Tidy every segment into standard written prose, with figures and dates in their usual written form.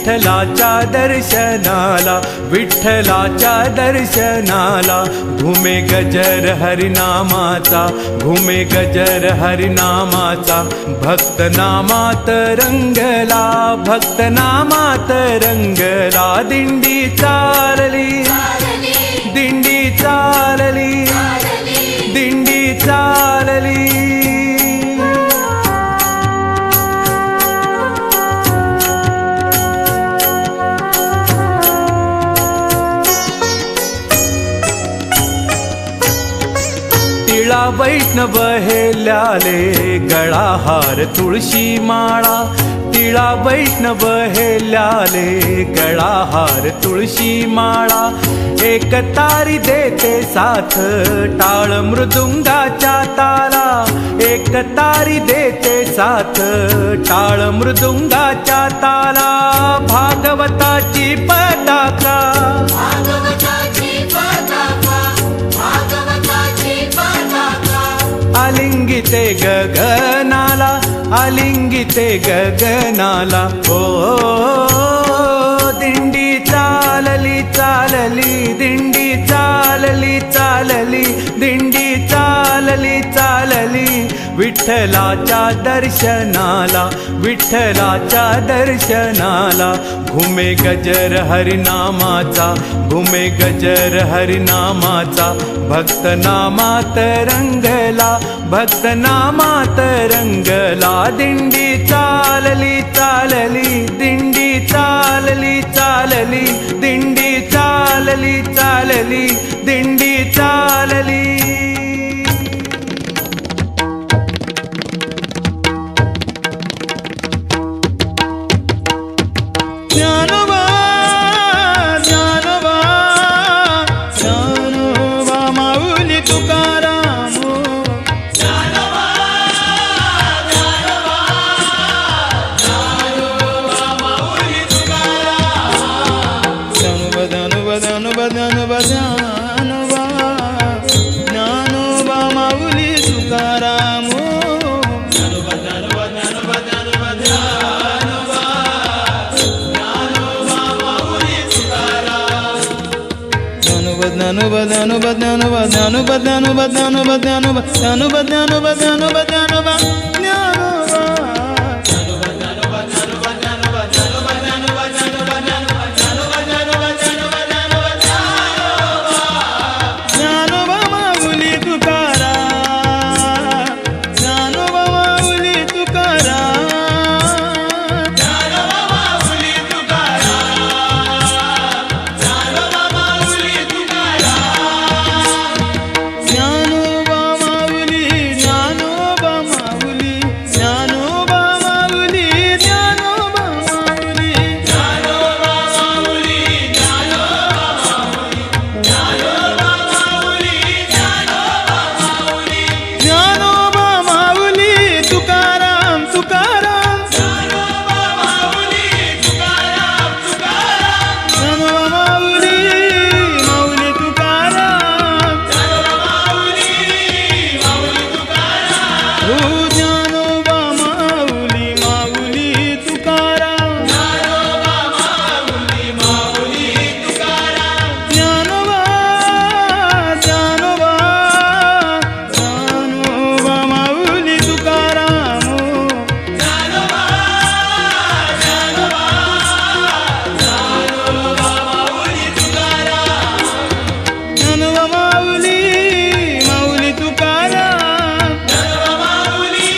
विठ्ठलाच्या दर्शनाला, विठ्ठलाच्या दर्शनाला घुमे गजर हरिनामाचा, घुमे गजर हरिनामाचा। भक्त नामात रंगला, भक्त नामात रंगला, दिंडी चालली, दिंडी चालली, दिंडी चालली। टिळा वैष्णव हेल्याले, गळाहार तुळशी माळा, टिळा वैष्णव हेल्याले, गळाहार तुळशी माळा। एक तारी देते साथ, टाळ मृदुंगाच्या ताला, एक तारी देते साथ, टाळ मृदुंगाच्या ताला। भागवताची पताका, आलिंगिते गगनाला, आलिंगिते गगनाला। ओ दिंडी चालली चालली, दिंडी चालली चालली, दिंडी चालली चालली। विठ्ठलाच्या दर्शनाला, विठ्ठलाच्या दर्शनाला घुमे गजर हरिनामाचा, घुमे गजर हरिनामाचा। भक्त नामात रंगला, भक्त नामात रंगला, दिंडी चालली चालली, दिंडी चालली चालली, दिंडी चालली चालली, दिंडी चालली। ज्ञानोबा ज्ञानोबा ज्ञानोबा माऊली तुकाराम, ज्ञानोबा ज्ञानोबा ज्ञानोबा माऊली तुकाराम। ज्ञानोबा ज्ञानोबा ज्ञानोबा ज्ञानोबा ज्ञानोबा ज्ञानोबा माऊली तुकाराम। ज्ञानोबा ज्ञानोबा ज्ञानोबा ज्ञानोबा ज्ञानोबा ज्ञानोबा ज्ञानोबा ज्ञानोबा ज्ञानोबा ज्ञानोबा ज्ञानोबा ज्ञानोबा ज्ञानोबा ज्ञानोबा ज्ञानोबा ज्ञानोबा माऊली तुकाराम, ज्ञानोबा माऊली तुकाराम, ज्ञानोबा माऊली तुकाराम, ज्ञानोबा माऊली तुकाराम। ज्ञानोबा माऊली, ज्ञानोबा माऊली, ज्ञानोबा माऊली, ज्ञानोबा माऊली, ज्ञानोबा माऊली, ज्ञानोबा माऊली, ज्ञानोबा माऊली, ज्ञानोबा माऊली, ज्ञानोबा माऊली तुकाराम तुकाराम, ज्ञानोबा माऊली तुकाराम तुकाराम, ज्ञानोबा माऊली माऊली तुकाराम, ज्ञानोबा माऊली माऊली तुकाराम। हो ज्ञानोबा माऊली माऊली तुकाराम, ज्ञानोबा माऊली माऊली तुकाराम। ज्ञानोबा ज्ञानोबा ज्ञानोबा माऊली तुकाराम, ज्ञानोबा ज्ञानोबा ज्ञानोबा माऊली तुकाराम। ज्ञानोबा माऊली माऊली तुकाराम, ज्ञानोबा माऊली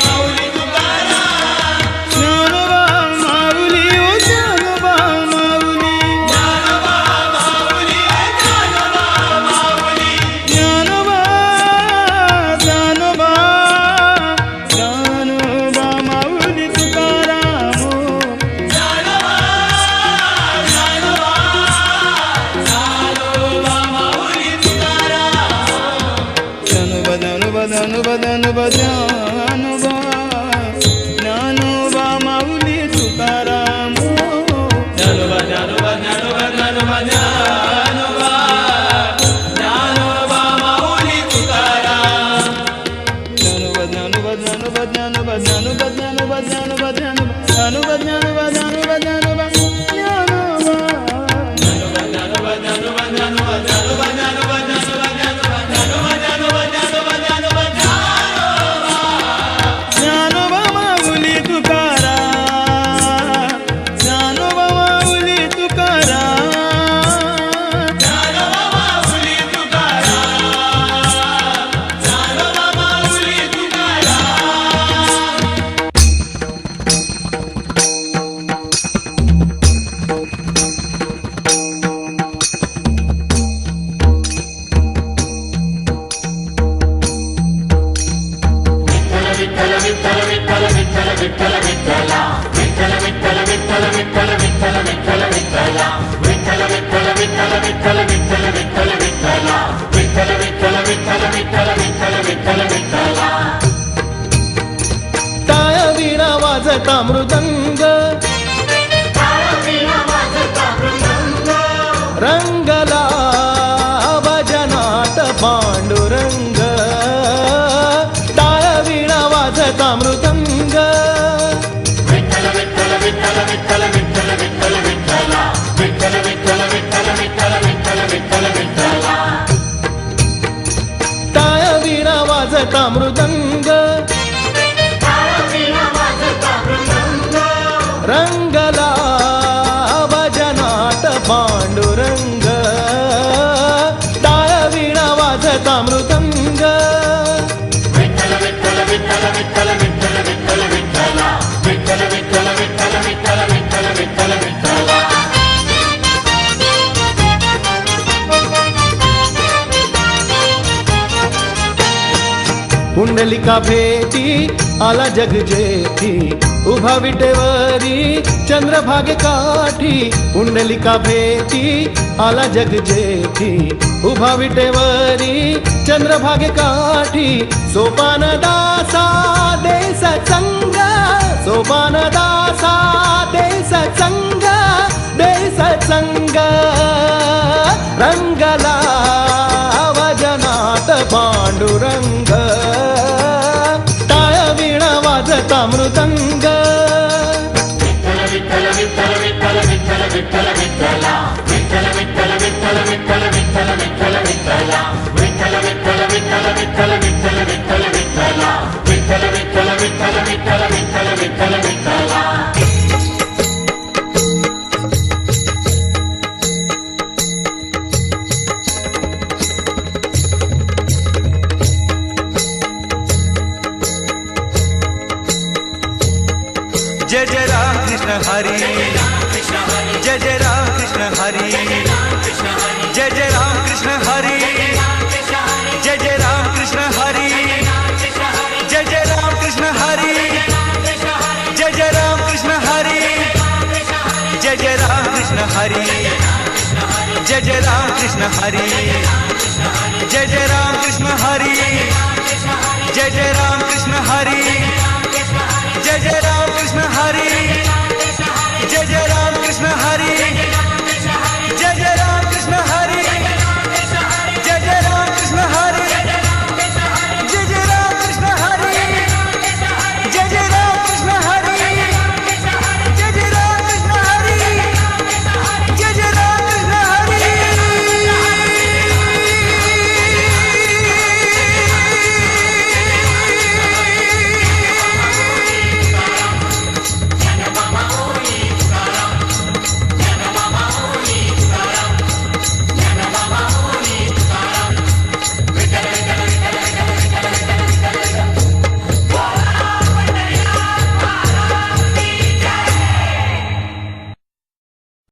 माऊली तुकाराम। ज्ञानोबा माऊली ओ ज्ञानोबा माऊली, ज्ञानोबा माऊली ज्ञानोबा माऊली, ज्ञानोबा ज्ञानोबा ज्ञानोबा माऊली तुकाराम, ज्ञानोबा ज्ञानोबा ज्ञानोबा माऊली तुकाराम। ज्ञानोबा ज्ञानोबा ज्ञानोबा ज्ञानोबा ज्ञानोबा ज्ञानोबा माऊली तुकाराम। ज्ञानोबा ज्ञानोबा ज्ञानोबा ज्ञानोबा ज्ञानोबा ज्ञानोबा माऊली तुकाराम। ज्ञानोबा ज्ञानोबा ज्ञानोबा ज्ञानोबा ज्ञानोबा ज्ञानोबा ज्ञानोबा ज्ञानोबा ज्ञानोबा ज्ञानोबा ज्ञानोबा ज्ञानोबा टाळ वीणा वाजता मृदंग रंगला भजनात पांडुरंग टाळ वीणा वाजता मृदंग टाळ वीणा वाजता मृदंग रंगला भजनात पांडुरंग टाळ वीणा वाजता मृदंग पुंडलिका भेटी आला जग जेठी उभा विटेवरी चंद्रभागे काठी पुंडलिका भेटी आला जग जेठी उभा विटेवरी चंद्रभागे काठी सोपान दासा देस संग सोपान दासा देस संग रंगला वजनात पांडुरंग टाळ वीणा वाजता मृदंग जय जय राम कृष्ण हरी जय जय राम कृष्ण हरी जय जय राम कृष्ण हरी जय जय राम कृष्ण हरी जय जय राम कृष्ण हरी जय जय राम कृष्ण हरी जय जय राम कृष्ण हरी जय जय राम कृष्ण हरी जय जय राम कृष्ण हरी जय जय राम कृष्ण हरी जय जय राम कृष्ण हरी